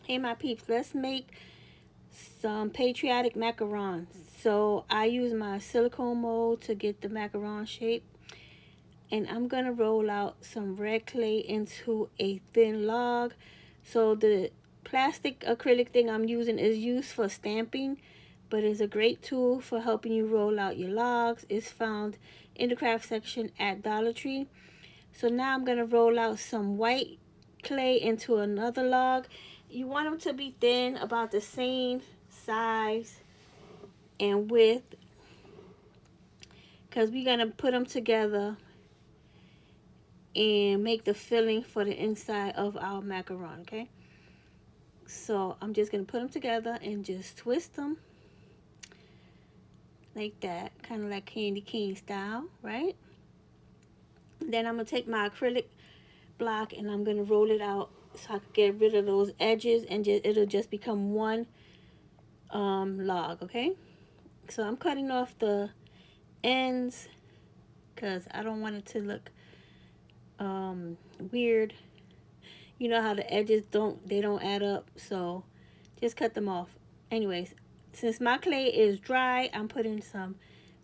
Hey my peeps, let's make some patriotic macarons. So I use my silicone mold to get the macaron shape, and I'm gonna roll out some red clay into a thin log. So the plastic acrylic thing I'm using is used for stamping, but is a great tool for helping you roll out your logs. It's found in the craft section at Dollar Tree. So now I'm gonna roll out some white clay into another log. You want them to be thin, about the same size and width, because we're gonna put them together and make the filling for the inside of our macaron. Okay, so I'm just gonna put them together and just twist them like that, kind of like candy cane style, right? Then I'm gonna take my acrylic block and I'm gonna roll it out so I can get rid of those edges, and it'll just become one log. Okay, so I'm cutting off the ends because I don't want it to look weird. You know how the edges don't add up, so just cut them off. Anyways, since my clay is dry, I'm putting some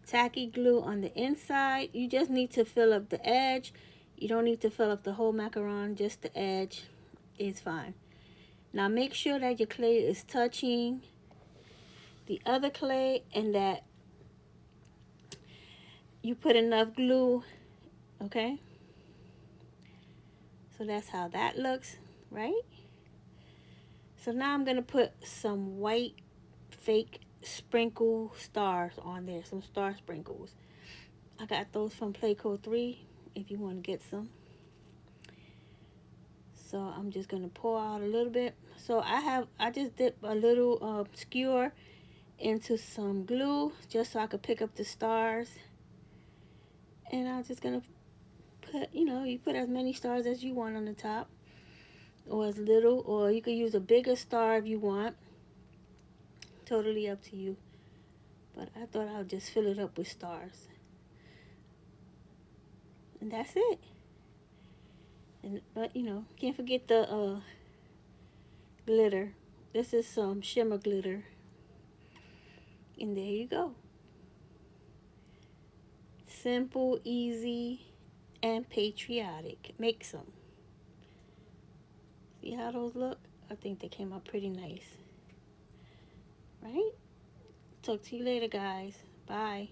tacky glue on the inside. You just need to fill up the edge. You don't need to fill up the whole macaron, just the edge is fine. Now make sure that your clay is touching the other clay and that you put enough glue. Okay, so that's how that looks, right? So now I'm gonna put some white fake sprinkle stars on there, some star sprinkles. I got those from Playco 3 if you want to get some. So I'm just gonna pour out a little bit. So I just dip a little skewer into some glue just so I could pick up the stars. And I'm just gonna put, you put as many stars as you want on the top, or as little, or you could use a bigger star if you want. Totally up to you. But I thought I'll just fill it up with stars. And that's it. And but can't forget the glitter. This is some shimmer glitter. And there you go. Simple, easy, and patriotic. Make some. See how those look? I think they came out pretty nice. Right? Talk to you later, guys. Bye.